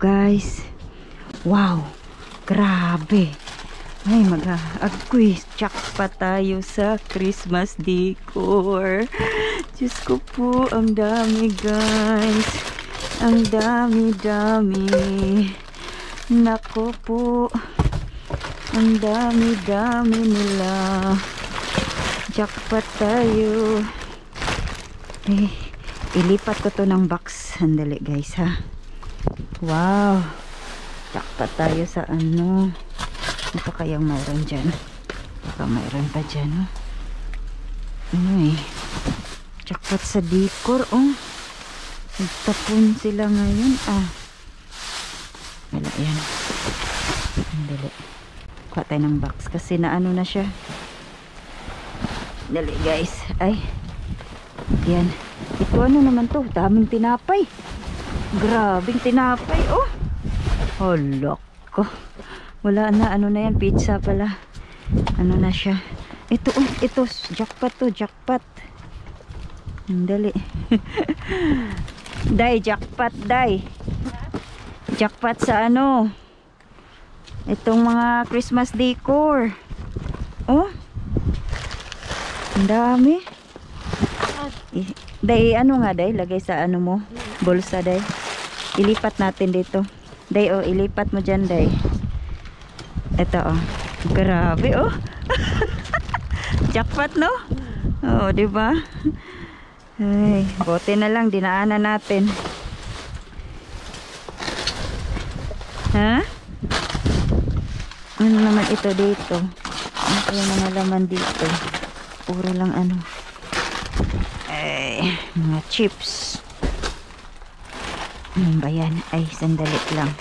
Guys, wow, grabe. Ay, mag-aagkoy. Tsak pa tayo sa Christmas decor. Diyos ko po, ang dami guys. Ang dami-dami. Nako po. Ang dami-dami nila. Jackpot tayo. Eh, ilipat ko to ng box. Sandali guys ha. Wow. Jackpot tayo sa ano. Ano pa kayang mayroon dyan? Baka mayroon pa dyan oh. Ano eh. Jackpot sa decor oh. Nagtapon sila ngayon ah. Wala yan. Sandali. Kuha tayo ng box kasi naano na siya. Dali guys. Ay. Yan. Ito ano naman to? Daming tinapay. Grabing tinapay oh. Holok ko. Wala na. Ano na yan? Pizza pala. Ano na siya? Ito oh. Ito. Jackpot to. Jackpot. Dali. Day. Jackpot. Day. Jackpot sa ano? Itong mga Christmas decor. Oh. Ang dami. Day, ano nga day? Lagay sa ano mo? Bulsa day. Ilipat natin dito. Day, oh. Ilipat mo dyan day. Ito, oh. Grabe, oh. Jackpot, no? Oh, diba? Ay, bote na lang. Dinaanan natin. Ha? Ano naman ito dito? Ano kaya mga laman dito? Puro lang ano. Ay, mga chips. Ano ba yan? Ay, sandali lang.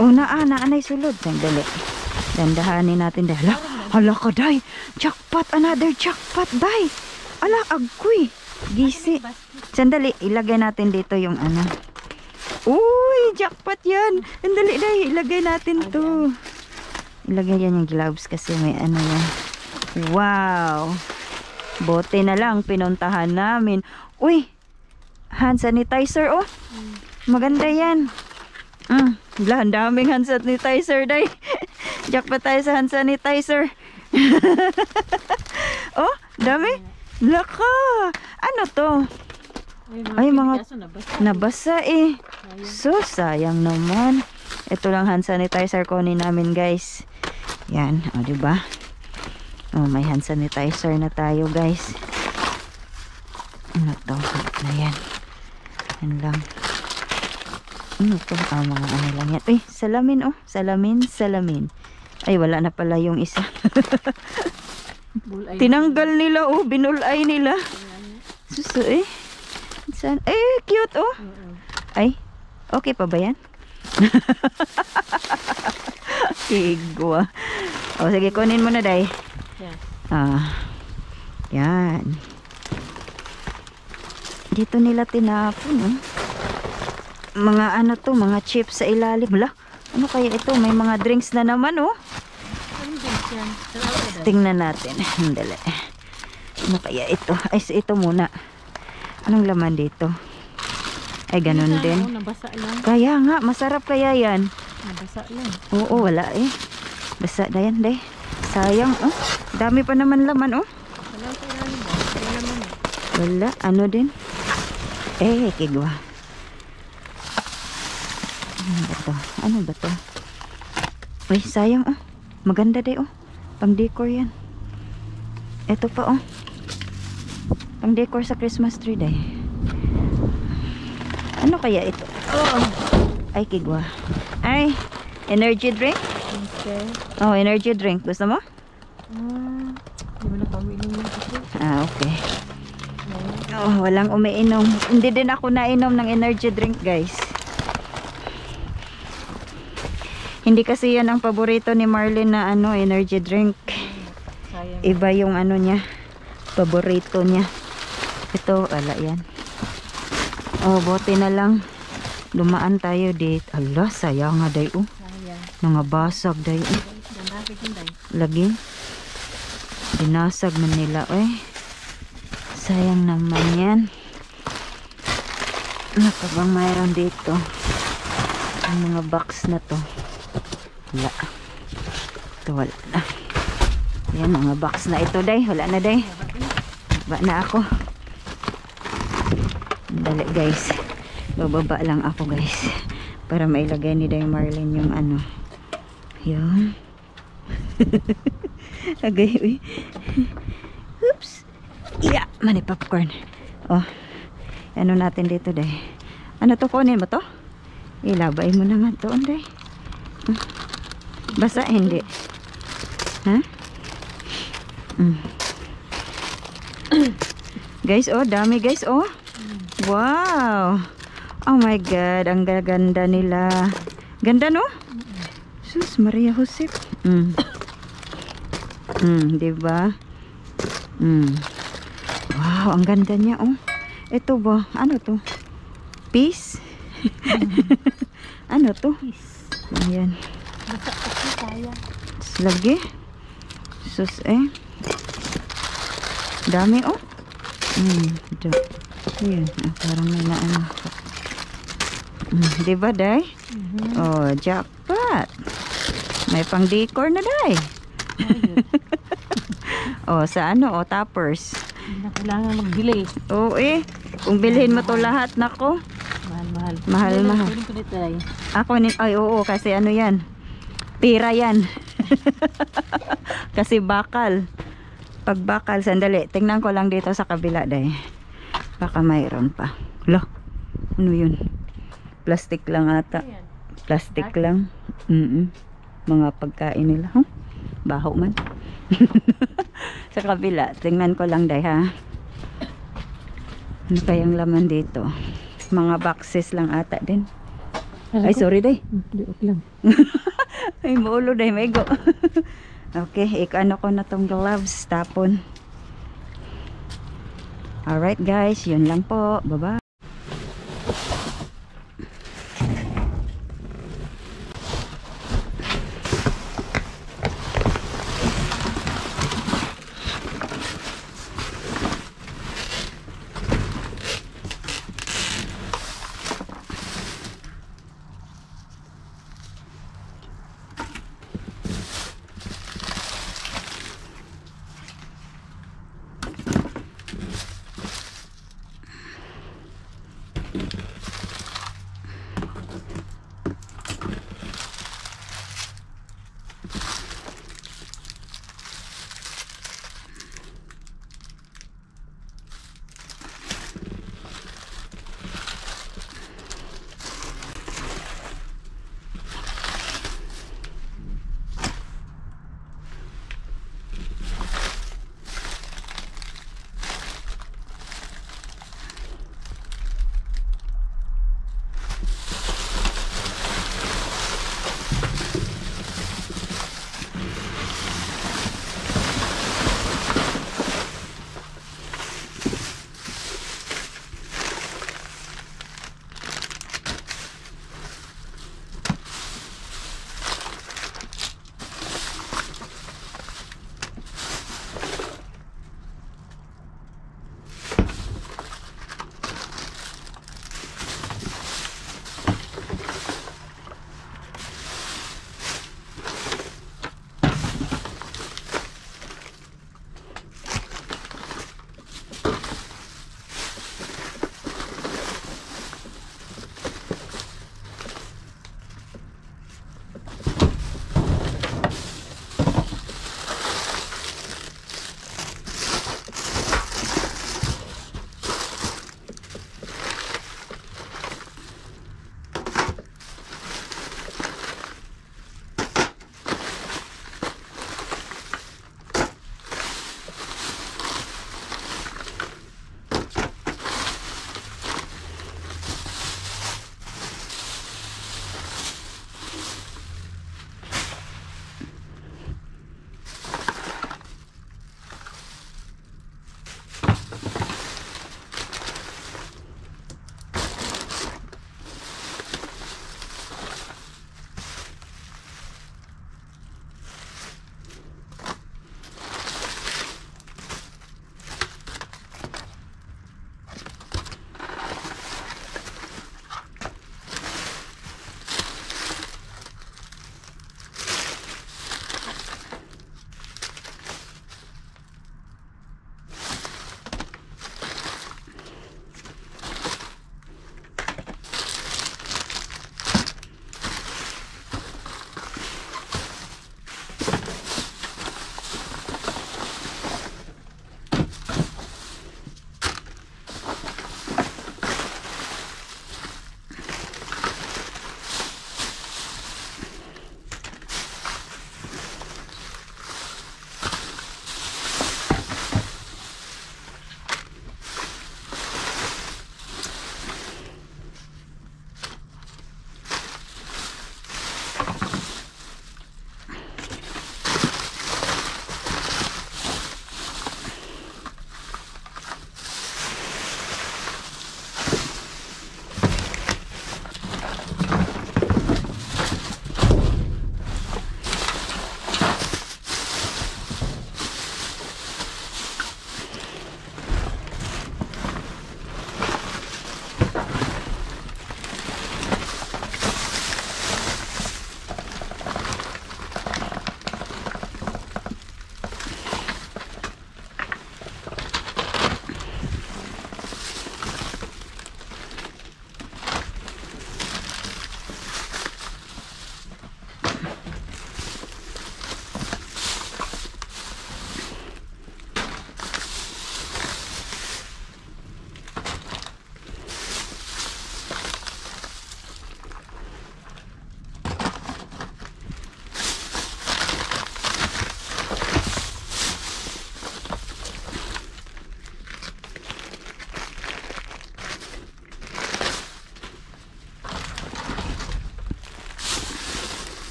Oh, naanay sulod. Sandali. Dandahanin natin dahil. Hala ka, day. Jackpot. Another jackpot, day. Ala, agkoy. Gisi. Sandali. Ilagay natin dito yung ano. Uy, jackpot yan. Sandali, day. Ilagay natin to. Ilagay yan yung gloves kasi may ano yan. Wow. Bote na lang. Pinuntahan namin. Uy. Hand sanitizer, oh. Maganda yan. Ang daming hand sanitizer, day. Jackpot tayo sa hand sanitizer. Oh, dami. Laka. Ano to? Ay, mga nabasa eh. So, sayang naman. Ito lang hand sanitizer kunin namin, guys. Yan, o, diba? Oh, may hand sanitizer na tayo, guys. Ano to? Ayan. Yan lang. Ano to? Ah, mga ano lang yan. Uy, salamin, oh. Salamin. Ay, wala na pala yung isa. Tinanggal nila, oh. Binulay nila. Suso, eh. Saan? Eh, cute, oh. Ay, okay pa ba yan? Igwa. O, sige, kunin mo na, day. Yan. Dito nila tinapon, oh. Mga ano to, mga chips sa ilalim. Wala, ano kaya ito? May mga drinks na naman, oh. Tingnan natin. Dali. Ano kaya ito? Ay, ito muna. Anong laman dito? Ay, ganun din. Kaya nga, masarap kaya yan. Nabasa lang. Oo, wala eh. Basa na yan, day. Sayang, oh. Dami pa naman laman, oh. Wala, ano din? Eh, kigwa. Ano ba to? Ano ba to? Uy, sayang, oh. Maganda, day, oh. Pang decor yan. Ito pa, oh. Pang decor sa Christmas tree, day. Ano kaya ito? Oh. Ay, kigwa. Ay, energy drink? Okay. Oh, energy drink. Gusto mo? Hindi mo na paminom yung kasi. Ah, okay. Oh, walang umiinom. Hindi din ako nainom ng energy drink, guys. Hindi kasi yan ang paborito ni Marlene na ano, energy drink. Iba yung ano niya, paborito niya. Ito, ala yan. Oh, bote na lang. Dumaan tayo dito. Ala, sayang nga day, oh. Nangabasag day, oh. Lagi. Binasag man nila, eh. Sayang naman yan. Ano pa bang mayroon dito? Ang mga box na to. Wala. Ito wala na. Yan, mga box na ito, day. Wala na, day. Baba na ako. Dali, guys. Bababa lang ako, guys. Para mailagay ni Day Marlene yung ano. Yun. Agay, uy. Oops. Yeah, mani popcorn. Oh. Ano natin dito, day? Ano to? Kunin mo to? Ilabay mo naman to, day. Basa, hindi. Ha? Guys, oh, dami guys, oh. Wow. Oh my God, ang gaganda nila. Ganda, no? Sus, Maria Jose. Diba? Wow, ang ganda niya, oh. Ito ba? Ano to? Peace? Ano to? Ayan. Lagi. Sus, dami, oh. Ayan, parang may naano. Diba, day? Oh, jackpot. May pang decor na, day. Oh, sa ano? Oh, toppers. Hindi na kailangan magbili. Oo, kung bilhin mo to lahat, nako. Mahal. Mahal. Kunin ko dito ay. Ako, ay, oo, kasi ano yan? Pira yan. Kasi bakal. Pag bakal, sandali. Tingnan ko lang dito sa kabila, day. Baka mayroon pa. Lo, ano yun? Plastic lang ata. Plastic lang. Mga pagkain nila. Huh? Baho man. Sa kabila. Tingnan ko lang, day, ha? Ano kayang laman dito? Mga boxes lang ata din. Ay, sorry, day. Hindi, okay lang. Ay, maulo, day. May go. Okay, ano ko na tong gloves. Tapon. Alright, guys. Yun lang po. Bye-bye.